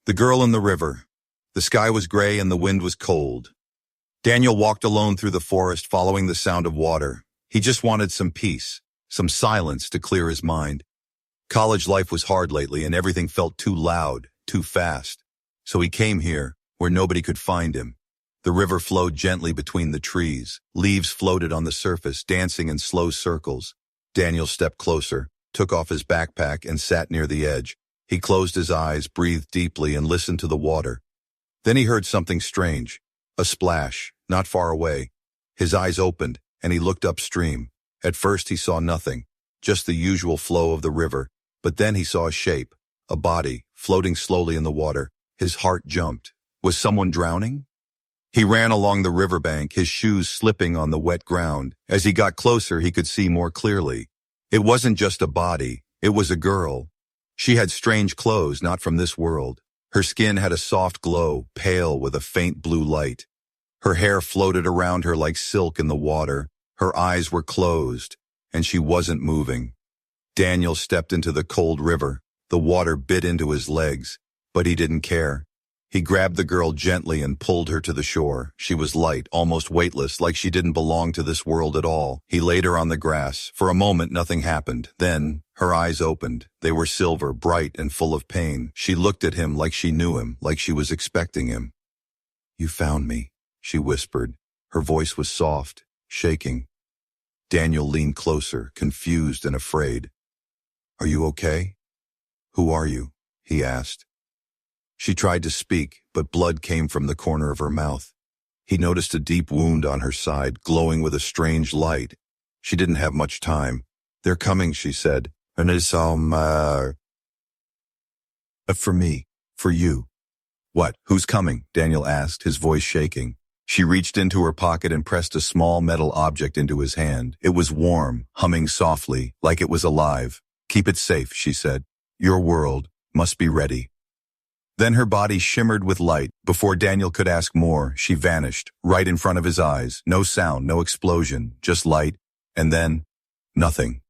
The girl in the river. The sky was gray and the wind was cold. Daniel walked alone through the forest, following the sound of water. He just wanted some peace, some silence to clear his mind. College life was hard lately and everything felt too loud, too fast. So he came here, where nobody could find him. The river flowed gently between the trees. Leaves floated on the surface, dancing in slow circles. Daniel stepped closer, took off his backpack, and sat near the edge. He closed his eyes, breathed deeply, and listened to the water. Then he heard something strange. A splash, not far away. His eyes opened, and he looked upstream. At first he saw nothing, just the usual flow of the river. But then he saw a shape, a body, floating slowly in the water. His heart jumped. Was someone drowning? He ran along the riverbank, his shoes slipping on the wet ground. As he got closer, he could see more clearly. It wasn't just a body, it was a girl. She had strange clothes, not from this world. Her skin had a soft glow, pale with a faint blue light. Her hair floated around her like silk in the water. Her eyes were closed, and she wasn't moving. Daniel stepped into the cold river. The water bit into his legs, but he didn't care. He grabbed the girl gently and pulled her to the shore. She was light, almost weightless, like she didn't belong to this world at all. He laid her on the grass. For a moment, nothing happened. Then, her eyes opened. They were silver, bright, and full of pain. She looked at him like she knew him, like she was expecting him. "You found me," she whispered. Her voice was soft, shaking. Daniel leaned closer, confused and afraid. "Are you okay?" "Who are you?" he asked. She tried to speak, but blood came from the corner of her mouth. He noticed a deep wound on her side, glowing with a strange light. She didn't have much time. "They're coming," she said. "And it's for me, for you." "What? Who's coming?" Daniel asked, his voice shaking. She reached into her pocket and pressed a small metal object into his hand. It was warm, humming softly, like it was alive. "Keep it safe," she said. "Your world must be ready." Then her body shimmered with light. Before Daniel could ask more, she vanished, right in front of his eyes. No sound, no explosion, just light, and then nothing.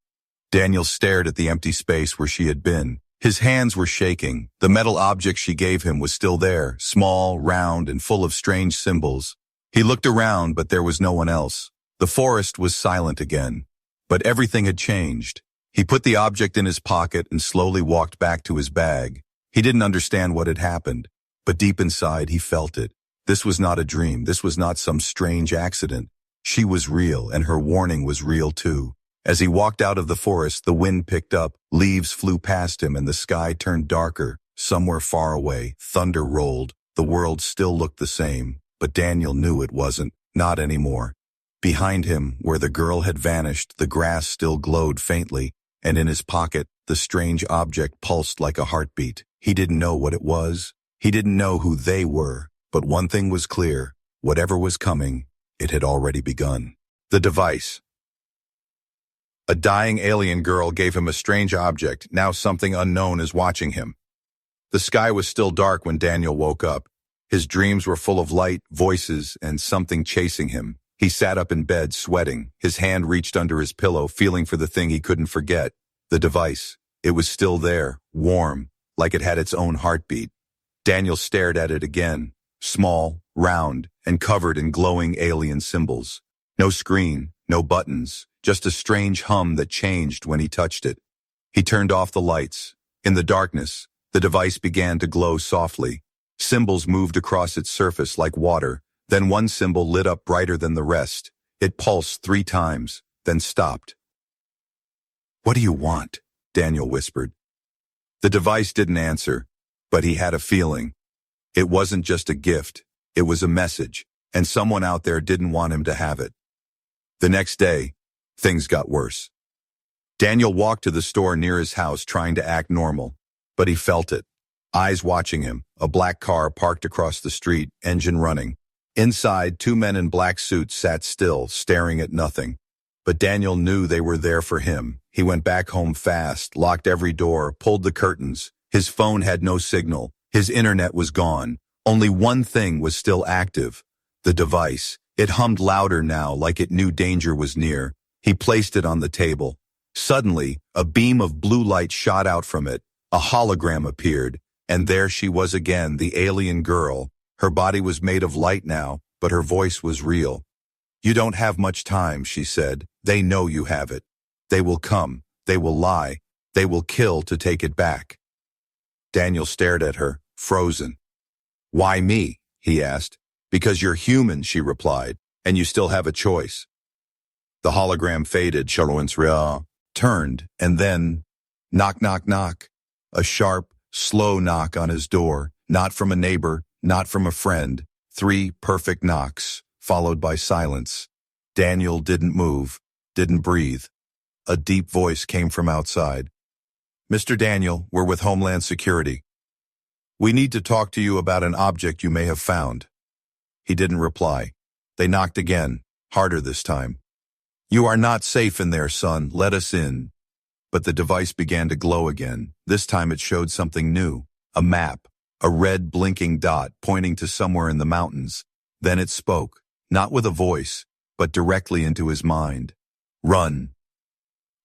Daniel stared at the empty space where she had been. His hands were shaking. The metal object she gave him was still there, small, round, and full of strange symbols. He looked around, but there was no one else. The forest was silent again. But everything had changed. He put the object in his pocket and slowly walked back to his bag. He didn't understand what had happened, but deep inside he felt it. This was not a dream. This was not some strange accident. She was real, and her warning was real too. As he walked out of the forest, the wind picked up, leaves flew past him, and the sky turned darker. Somewhere far away, thunder rolled. The world still looked the same, but Daniel knew it wasn't, not anymore. Behind him, where the girl had vanished, the grass still glowed faintly, and in his pocket, the strange object pulsed like a heartbeat. He didn't know what it was. He didn't know who they were. But one thing was clear. Whatever was coming, it had already begun. The device. A dying alien girl gave him a strange object. Now something unknown is watching him. The sky was still dark when Daniel woke up. His dreams were full of light, voices, and something chasing him. He sat up in bed, sweating. His hand reached under his pillow, feeling for the thing he couldn't forget. The device. It was still there, warm, like it had its own heartbeat. Daniel stared at it again, small, round, and covered in glowing alien symbols. No screen, no buttons, just a strange hum that changed when he touched it. He turned off the lights. In the darkness, the device began to glow softly. Symbols moved across its surface like water. Then one symbol lit up brighter than the rest. It pulsed 3 times, then stopped. "What do you want?" Daniel whispered. The device didn't answer, but he had a feeling. It wasn't just a gift, it was a message, and someone out there didn't want him to have it. The next day, things got worse. Daniel walked to the store near his house trying to act normal, but he felt it. Eyes watching him, a black car parked across the street, engine running. Inside, 2 men in black suits sat still, staring at nothing. But Daniel knew they were there for him. He went back home fast, locked every door, pulled the curtains. His phone had no signal. His internet was gone. Only one thing was still active. The device. It hummed louder now, like it knew danger was near. He placed it on the table. Suddenly, a beam of blue light shot out from it. A hologram appeared, And there she was again, the alien girl. Her body was made of light now, but her voice was real. "You don't have much time," she said. "They know you have it. They will come. They will lie. They will kill to take it back." Daniel stared at her, frozen. "Why me?" he asked. "Because you're human," she replied, "and you still have a choice." The hologram faded, turned, and then, knock, knock, knock. A sharp, slow knock on his door, not from a neighbor, not from a friend. 3 perfect knocks, followed by silence. Daniel didn't move, didn't breathe. A deep voice came from outside. "Mr. Daniel, we're with Homeland Security. We need to talk to you about an object you may have found." He didn't reply. They knocked again, harder this time. "You are not safe in there, son. Let us in." But the device began to glow again. This time it showed something new. A map. A red blinking dot pointing to somewhere in the mountains. Then it spoke, not with a voice, but directly into his mind. "Run."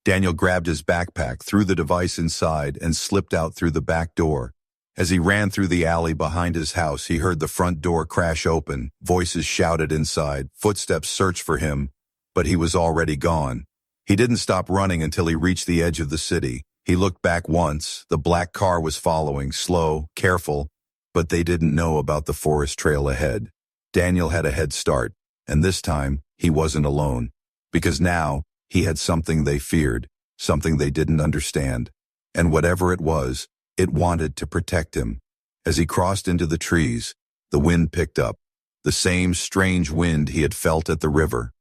Daniel grabbed his backpack, threw the device inside, and slipped out through the back door. As he ran through the alley behind his house, he heard the front door crash open. Voices shouted inside. Footsteps searched for him, but he was already gone. He didn't stop running until he reached the edge of the city. He looked back once. The black car was following, slow, careful, but they didn't know about the forest trail ahead. Daniel had a head start, and this time he wasn't alone, because now he had something they feared, something they didn't understand. And whatever it was, it wanted to protect him. As he crossed into the trees, the wind picked up, the same strange wind he had felt at the river.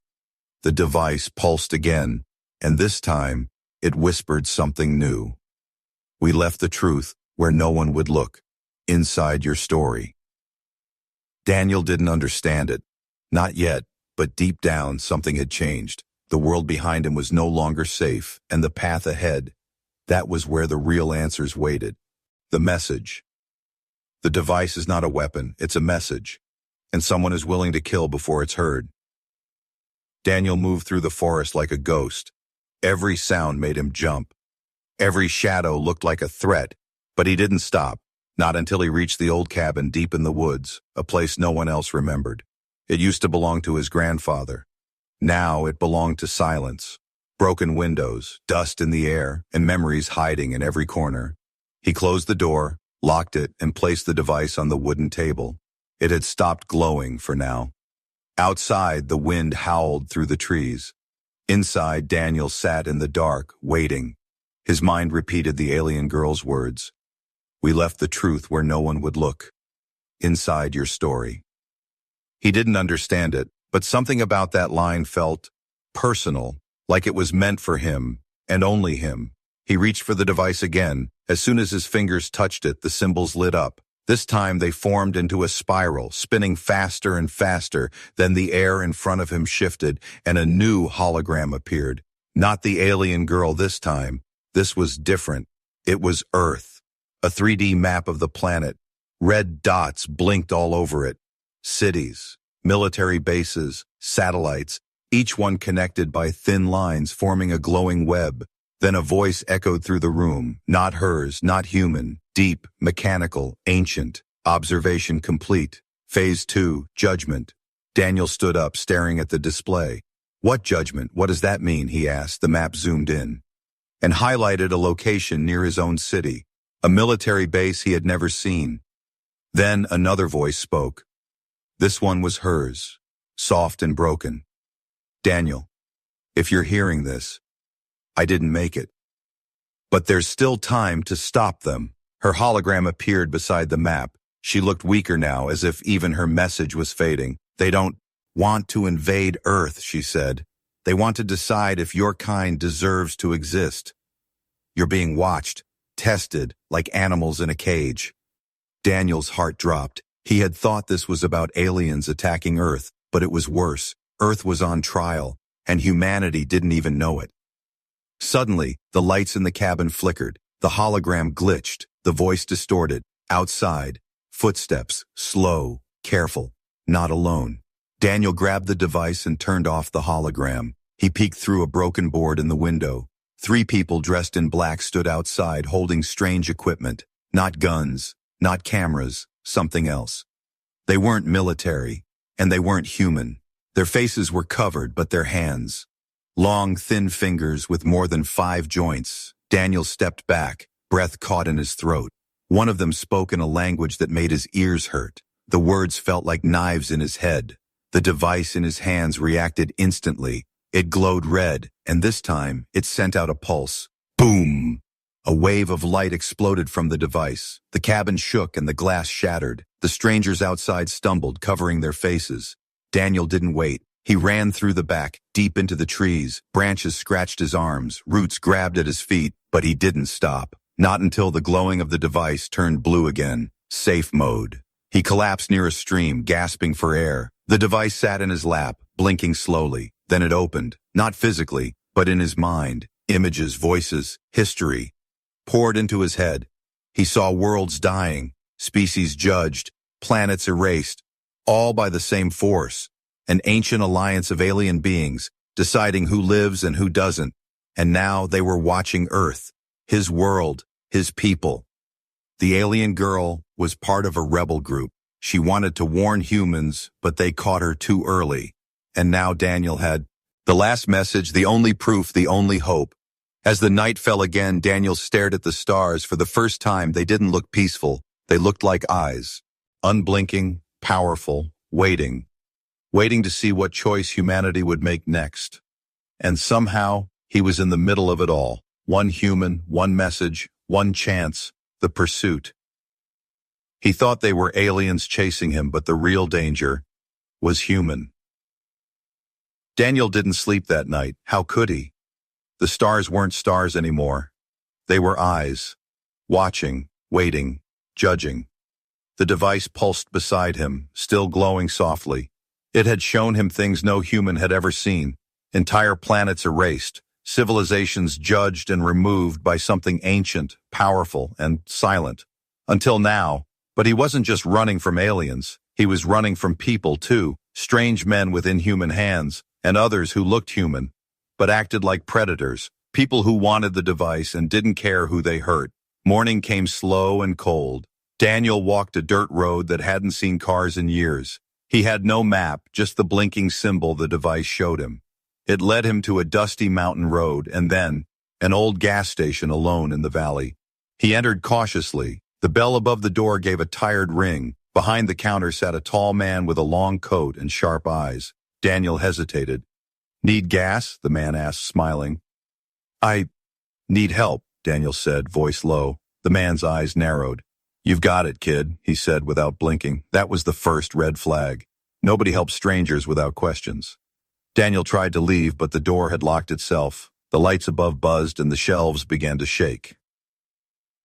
The device pulsed again, and this time, it whispered something new. "We left the truth where no one would look, inside your story." Daniel didn't understand it. Not yet, but deep down something had changed. The world behind him was no longer safe, and the path ahead, that was where the real answers waited. The message. The device is not a weapon, it's a message, and someone is willing to kill before it's heard. Daniel moved through the forest like a ghost. Every sound made him jump. Every shadow looked like a threat, but he didn't stop, not until he reached the old cabin deep in the woods, a place no one else remembered. It used to belong to his grandfather. Now it belonged to silence, broken windows, dust in the air, and memories hiding in every corner. He closed the door, locked it, and placed the device on the wooden table. It had stopped glowing for now. Outside, the wind howled through the trees. Inside, Daniel sat in the dark, waiting. His mind repeated the alien girl's words. "We left the truth where no one would look. Inside your story." He didn't understand it, but something about that line felt personal, like it was meant for him, and only him. He reached for the device again. As soon as his fingers touched it, the symbols lit up. This time they formed into a spiral, spinning faster and faster. Then the air in front of him shifted, and a new hologram appeared. Not the alien girl this time. This was different. It was Earth. A 3D map of the planet. Red dots blinked all over it. Cities, military bases, satellites, each one connected by thin lines forming a glowing web. Then a voice echoed through the room. Not hers, not human. Deep, mechanical, ancient. Observation complete. Phase 2, judgment. Daniel stood up, staring at the display. "What judgment? What does that mean?" he asked. The map zoomed in and highlighted a location near his own city, a military base he had never seen. Then another voice spoke. This one was hers, soft and broken. "Daniel, if you're hearing this, I didn't make it. But there's still time to stop them." Her hologram appeared beside the map. She looked weaker now, as if even her message was fading. "They don't want to invade Earth," she said. "They want to decide if your kind deserves to exist. You're being watched, tested, like animals in a cage." Daniel's heart dropped. He had thought this was about aliens attacking Earth, but it was worse. Earth was on trial, and humanity didn't even know it. Suddenly, the lights in the cabin flickered. The hologram glitched, the voice distorted. Outside, footsteps, slow, careful, not alone. Daniel grabbed the device and turned off the hologram. He peeked through a broken board in the window. 3 people dressed in black stood outside holding strange equipment. Not guns, not cameras, something else. They weren't military, and they weren't human. Their faces were covered, but their hands. Long, thin fingers with more than 5 joints. Daniel stepped back, breath caught in his throat. One of them spoke in a language that made his ears hurt. The words felt like knives in his head. The device in his hands reacted instantly. It glowed red, and this time, it sent out a pulse. Boom! A wave of light exploded from the device. The cabin shook and the glass shattered. The strangers outside stumbled, covering their faces. Daniel didn't wait. He ran through the back, deep into the trees. Branches scratched his arms, roots grabbed at his feet, but he didn't stop. Not until the glowing of the device turned blue again. Safe mode. He collapsed near a stream, gasping for air. The device sat in his lap, blinking slowly. Then it opened, not physically, but in his mind. Images, voices, history poured into his head. He saw worlds dying, species judged, planets erased, all by the same force. An ancient alliance of alien beings, deciding who lives and who doesn't. And now they were watching Earth, his world, his people. The alien girl was part of a rebel group. She wanted to warn humans, but they caught her too early. And now Daniel had the last message, the only proof, the only hope. As the night fell again, Daniel stared at the stars. For the first time, they didn't look peaceful. They looked like eyes. Unblinking, powerful, waiting to see what choice humanity would make next. And somehow, he was in the middle of it all. One human, one message, one chance, the pursuit. He thought they were aliens chasing him, but the real danger was human. Daniel didn't sleep that night. How could he? The stars weren't stars anymore. They were eyes, watching, waiting, judging. The device pulsed beside him, still glowing softly. It had shown him things no human had ever seen. Entire planets erased, civilizations judged and removed by something ancient, powerful, and silent. Until now. But he wasn't just running from aliens. He was running from people, too. Strange men with inhuman hands, and others who looked human, but acted like predators. People who wanted the device and didn't care who they hurt. Morning came slow and cold. Daniel walked a dirt road that hadn't seen cars in years. He had no map, just the blinking symbol the device showed him. It led him to a dusty mountain road and then an old gas station alone in the valley. He entered cautiously. The bell above the door gave a tired ring. Behind the counter sat a tall man with a long coat and sharp eyes. Daniel hesitated. "Need gas?" the man asked, smiling. "I need help," Daniel said, voice low. The man's eyes narrowed. "You've got it, kid," he said without blinking. That was the first red flag. Nobody helps strangers without questions. Daniel tried to leave, but the door had locked itself. The lights above buzzed and the shelves began to shake.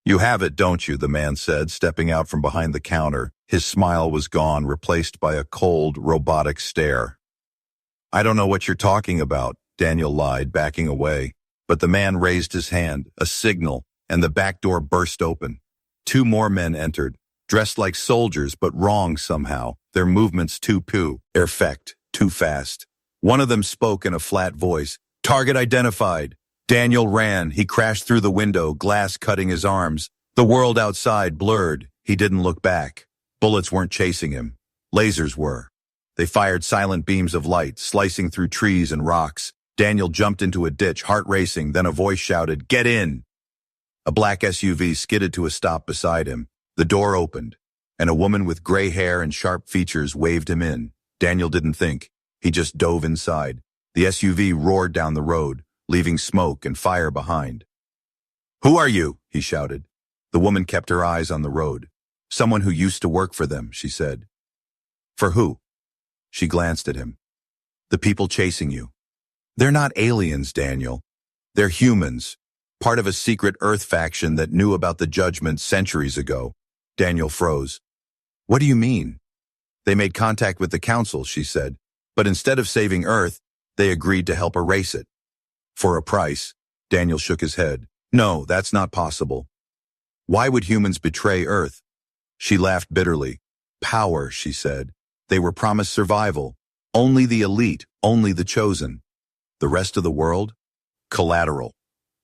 "You have it, don't you?" the man said, stepping out from behind the counter. His smile was gone, replaced by a cold, robotic stare. "I don't know what you're talking about," Daniel lied, backing away. But the man raised his hand, a signal, and the back door burst open. 2 more men entered, dressed like soldiers but wrong somehow, their movements too perfect, too fast. One of them spoke in a flat voice. "Target identified." Daniel ran. He crashed through the window, glass cutting his arms. The world outside blurred. He didn't look back. Bullets weren't chasing him. Lasers were. They fired silent beams of light, slicing through trees and rocks. Daniel jumped into a ditch, heart racing, then a voice shouted, "Get in!" A black SUV skidded to a stop beside him. The door opened, and a woman with gray hair and sharp features waved him in. Daniel didn't think. He just dove inside. The SUV roared down the road, leaving smoke and fire behind. "Who are you?" he shouted. The woman kept her eyes on the road. "Someone who used to work for them," she said. "For who?" She glanced at him. "The people chasing you. They're not aliens, Daniel. They're humans, part of a secret Earth faction that knew about the judgment centuries ago." Daniel froze. "What do you mean?" "They made contact with the council," she said. "But instead of saving Earth, they agreed to help erase it." "For a price?" Daniel shook his head. "No, that's not possible." "Why would humans betray Earth?" She laughed bitterly. "Power," she said. "They were promised survival. Only the elite, only the chosen. The rest of the world? Collateral."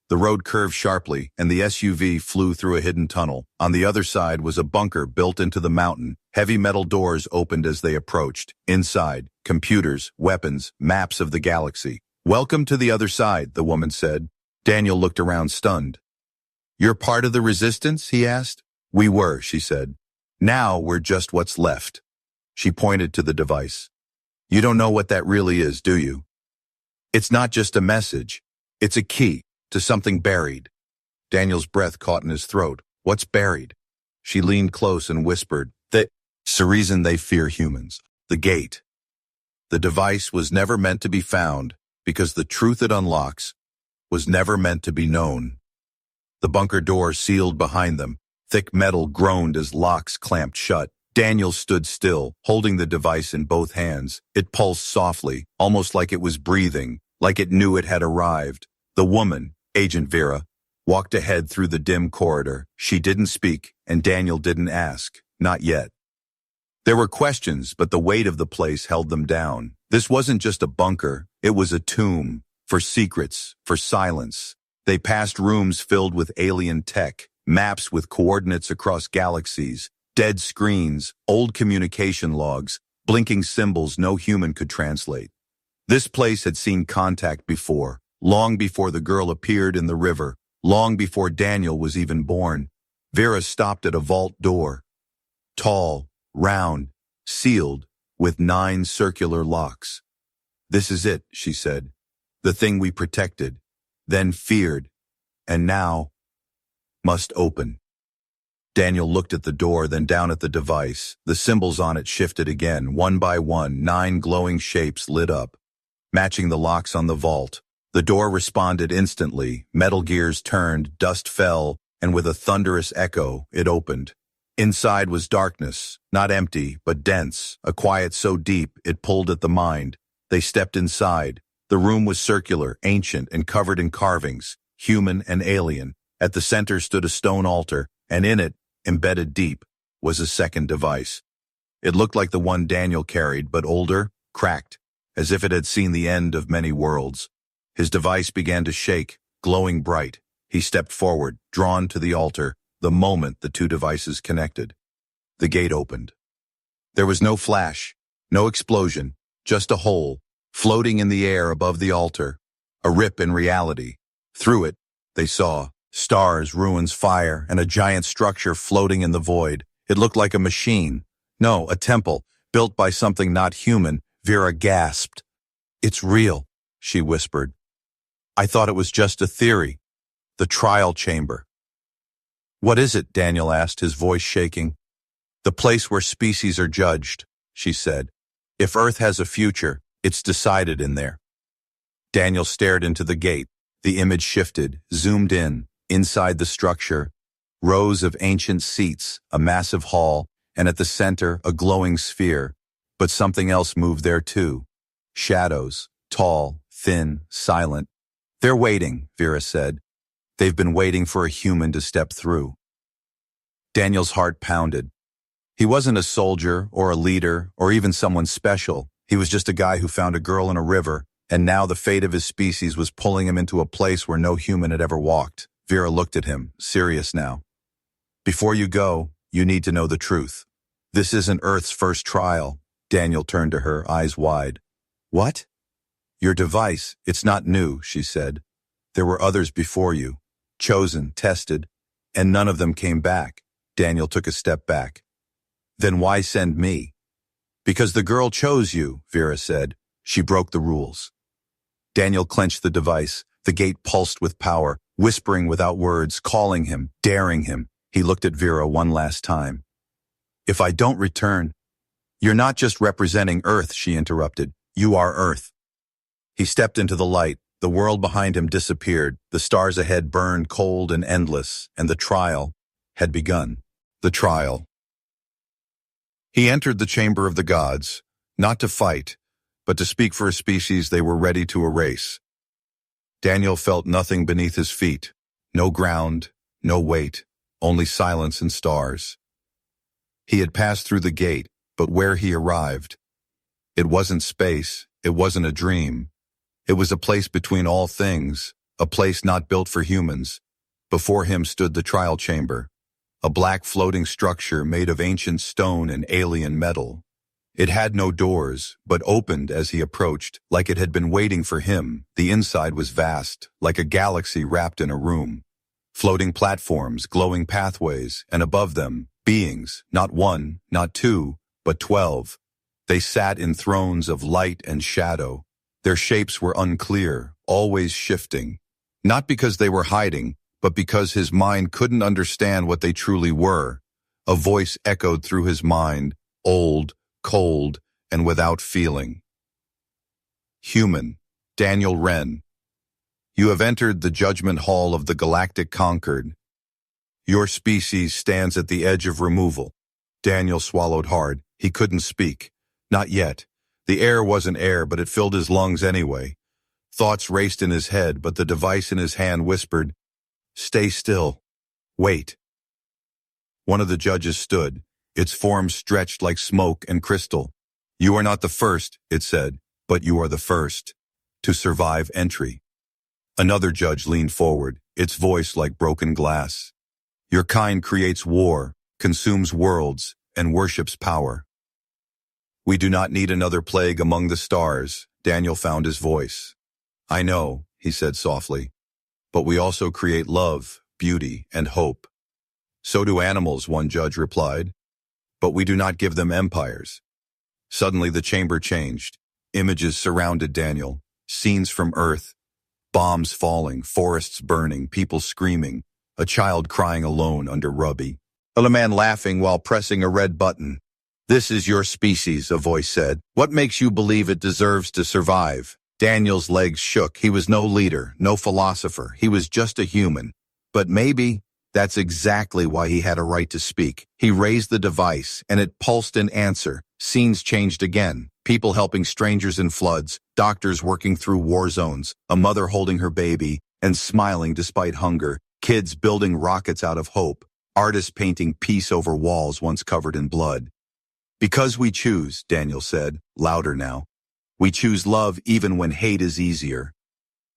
The road curved sharply, and the SUV flew through a hidden tunnel. On the other side was a bunker built into the mountain. Heavy metal doors opened as they approached. Inside, computers, weapons, maps of the galaxy. "Welcome to the other side," the woman said. Daniel looked around stunned. "You're part of the resistance?" he asked. "We were," she said. "Now we're just what's left." She pointed to the device. "You don't know what that really is, do you? It's not just a message. It's a key to something buried." Daniel's breath caught in his throat. "What's buried?" She leaned close and whispered, "It's the reason they fear humans. The gate." The device was never meant to be found because the truth it unlocks was never meant to be known. The bunker door sealed behind them. Thick metal groaned as locks clamped shut. Daniel stood still, holding the device in both hands. It pulsed softly, almost like it was breathing, like it knew it had arrived. The woman, Agent Vera, walked ahead through the dim corridor. She didn't speak, and Daniel didn't ask. Not yet. There were questions, but the weight of the place held them down. This wasn't just a bunker, it was a tomb, for secrets, for silence. They passed rooms filled with alien tech, maps with coordinates across galaxies, dead screens, old communication logs, blinking symbols no human could translate. This place had seen contact before, long before the girl appeared in the river, long before Daniel was even born. Vera stopped at a vault door. Tall, round, sealed, with 9 circular locks. "This is it," she said. "The thing we protected, then feared, and now must open." Daniel looked at the door, then down at the device. The symbols on it shifted again. One by one, 9 glowing shapes lit up, matching the locks on the vault. The door responded instantly. Metal gears turned, dust fell, and with a thunderous echo, it opened. Inside was darkness, not empty, but dense, a quiet so deep it pulled at the mind. They stepped inside. The room was circular, ancient, and covered in carvings, human and alien. At the center stood a stone altar, and in it, embedded deep, was a second device. It looked like the one Daniel carried, but older, cracked, as if it had seen the end of many worlds. His device began to shake, glowing bright. He stepped forward, drawn to the altar, the moment the 2 devices connected. The gate opened. There was no flash, no explosion, just a hole, floating in the air above the altar, a rip in reality. Through it, they saw stars, ruins, fire, and a giant structure floating in the void. It looked like a machine. No, a temple, built by something not human. Vera gasped. "It's real," she whispered. "I thought it was just a theory. The trial chamber." "What is it?" Daniel asked, his voice shaking. "The place where species are judged," she said. "If Earth has a future, it's decided in there." Daniel stared into the gate. The image shifted, zoomed in. Inside the structure, rows of ancient seats, a massive hall, and at the center, a glowing sphere. But something else moved there too. Shadows, tall, thin, silent. "They're waiting," Vera said. "They've been waiting for a human to step through." Daniel's heart pounded. He wasn't a soldier or a leader or even someone special. He was just a guy who found a girl in a river, and now the fate of his species was pulling him into a place where no human had ever walked. Vera looked at him, serious now. "Before you go, you need to know the truth. This isn't Earth's first trial." Daniel turned to her, eyes wide. "What?" "Your device, it's not new," she said. "There were others before you, chosen, tested, and none of them came back." Daniel took a step back. "Then why send me?" "Because the girl chose you," Vera said. "She broke the rules." Daniel clenched the device. The gate pulsed with power, whispering without words, calling him, daring him. He looked at Vera one last time. "If I don't return—" "You're not just representing Earth," she interrupted. "You are Earth." He stepped into the light. The world behind him disappeared. The stars ahead burned cold and endless, and the trial had begun. The trial. He entered the chamber of the gods, not to fight, but to speak for a species they were ready to erase. Daniel felt nothing beneath his feet. No ground, no weight, only silence and stars. He had passed through the gate, but where he arrived, it wasn't space, it wasn't a dream. It was a place between all things, a place not built for humans. Before him stood the trial chamber, a black floating structure made of ancient stone and alien metal. It had no doors, but opened as he approached, like it had been waiting for him. The inside was vast, like a galaxy wrapped in a room. Floating platforms, glowing pathways, and above them, beings, not one, not two, but 12. They sat in thrones of light and shadow. Their shapes were unclear, always shifting. Not because they were hiding, but because his mind couldn't understand what they truly were. A voice echoed through his mind, old, cold, and without feeling. Human, Daniel Wren. You have entered the judgment hall of the galactic conquered. Your species stands at the edge of removal. Daniel swallowed hard. He couldn't speak. Not yet. The air wasn't air, but it filled his lungs anyway. Thoughts raced in his head, but the device in his hand whispered, "Stay still. Wait." One of the judges stood, its form stretched like smoke and crystal. "You are not the first," it said, "but you are the first to survive entry." Another judge leaned forward, its voice like broken glass. "Your kind creates war, consumes worlds, and worships power." "We do not need another plague among the stars," Daniel found his voice. "I know," he said softly, "but we also create love, beauty, and hope." "So do animals," one judge replied, "but we do not give them empires." Suddenly the chamber changed. Images surrounded Daniel, scenes from Earth, bombs falling, forests burning, people screaming, a child crying alone under rubby, a man laughing while pressing a red button. "This is your species," a voice said. "What makes you believe it deserves to survive?" Daniel's legs shook. He was no leader, no philosopher. He was just a human. But maybe that's exactly why he had a right to speak. He raised the device, and it pulsed in answer. Scenes changed again. People helping strangers in floods, doctors working through war zones, a mother holding her baby and smiling despite hunger, kids building rockets out of hope, artists painting peace over walls once covered in blood. "Because we choose," Daniel said, louder now. "We choose love even when hate is easier.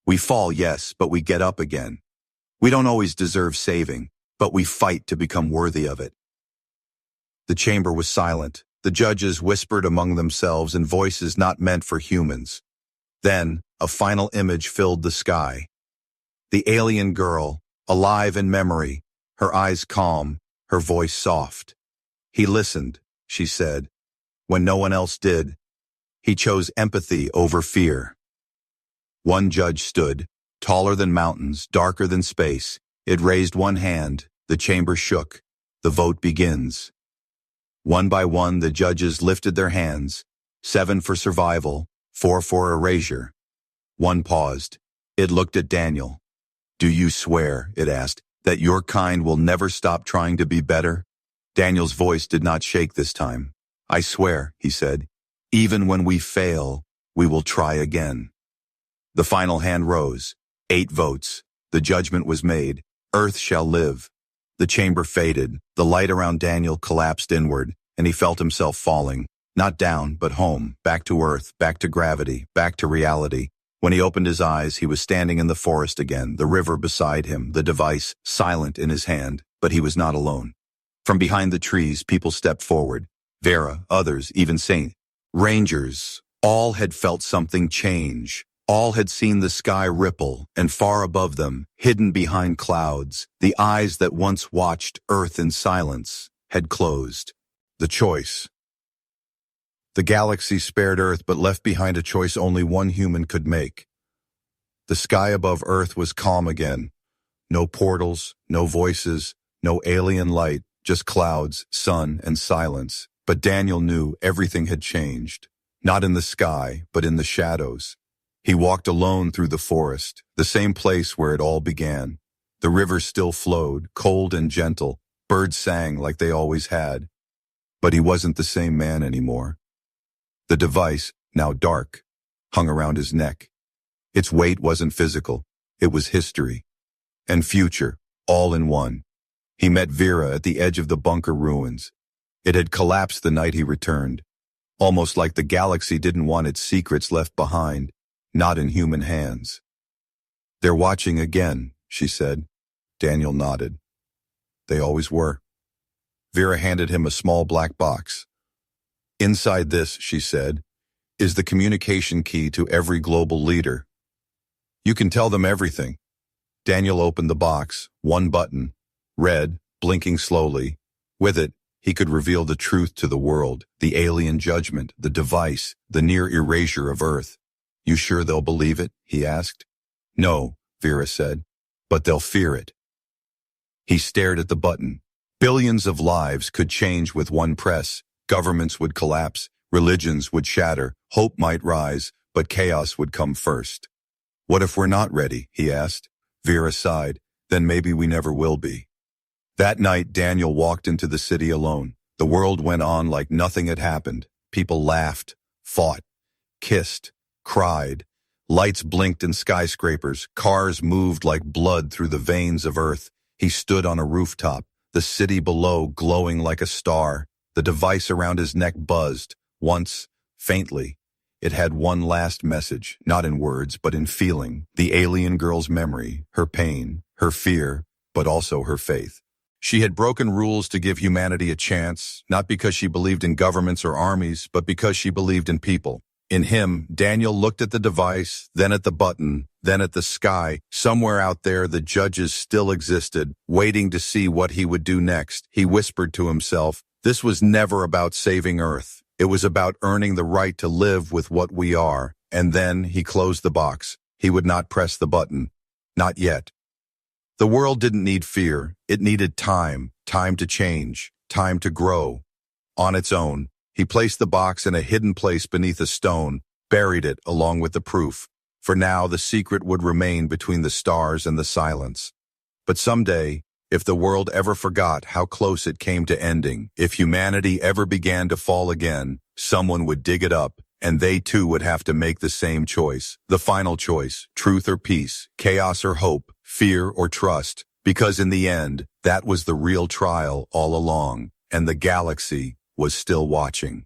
We fall, yes, but we get up again. We don't always deserve saving, but we fight to become worthy of it." The chamber was silent. The judges whispered among themselves in voices not meant for humans. Then, a final image filled the sky. The alien girl, alive in memory, her eyes calm, her voice soft. "He listened," she said, "when no one else did. He chose empathy over fear." One judge stood, taller than mountains, darker than space. It raised one hand. The chamber shook. "The vote begins." One by one, the judges lifted their hands. 7 for survival, 4 for erasure. One paused. It looked at Daniel. "Do you swear," it asked, "that your kind will never stop trying to be better?" Daniel's voice did not shake this time. "I swear," he said, "even when we fail, we will try again." The final hand rose. 8 votes. The judgment was made. Earth shall live. The chamber faded. The light around Daniel collapsed inward, and he felt himself falling. Not down, but home, back to Earth, back to gravity, back to reality. When he opened his eyes, he was standing in the forest again, the river beside him, the device silent in his hand, but he was not alone. From behind the trees, people stepped forward. Vera, others, even Saint. Rangers, all had felt something change. All had seen the sky ripple, and far above them, hidden behind clouds, the eyes that once watched Earth in silence had closed. The choice. The galaxy spared Earth but left behind a choice only one human could make. The sky above Earth was calm again. No portals, no voices, no alien light, just clouds, sun, and silence. But Daniel knew everything had changed. Not in the sky, but in the shadows. He walked alone through the forest, the same place where it all began. The river still flowed, cold and gentle. Birds sang like they always had. But he wasn't the same man anymore. The device, now dark, hung around his neck. Its weight wasn't physical. It was history and future, all in one. He met Vera at the edge of the bunker ruins. It had collapsed the night he returned, almost like the galaxy didn't want its secrets left behind, not in human hands. They're watching again, she said. Daniel nodded. They always were. Vera handed him a small black box. Inside this, she said, is the communication key to every global leader. You can tell them everything. Daniel opened the box, one button, red, blinking slowly. With it, he could reveal the truth to the world, the alien judgment, the device, the near erasure of Earth. You sure they'll believe it? He asked. No, Vera said, but they'll fear it. He stared at the button. Billions of lives could change with one press. Governments would collapse, religions would shatter, hope might rise, but chaos would come first. What if we're not ready? He asked. Vera sighed. Then maybe we never will be. That night, Daniel walked into the city alone. The world went on like nothing had happened. People laughed, fought, kissed, cried. Lights blinked in skyscrapers. Cars moved like blood through the veins of Earth. He stood on a rooftop, the city below glowing like a star. The device around his neck buzzed. Once, faintly, it had one last message, not in words, but in feeling. The alien girl's memory, her pain, her fear, but also her faith. She had broken rules to give humanity a chance, not because she believed in governments or armies, but because she believed in people. In him, Daniel looked at the device, then at the button, then at the sky. Somewhere out there, the judges still existed, waiting to see what he would do next. He whispered to himself, this was never about saving Earth. It was about earning the right to live with what we are. And then he closed the box. He would not press the button. Not yet. The world didn't need fear. It needed time to change, time to grow. On its own, he placed the box in a hidden place beneath a stone, buried it along with the proof. For now, the secret would remain between the stars and the silence. But someday, if the world ever forgot how close it came to ending, if humanity ever began to fall again, someone would dig it up, and they too would have to make the same choice. The final choice, truth or peace, chaos or hope, fear or trust. Because in the end, that was the real trial all along, and the galaxy was still watching.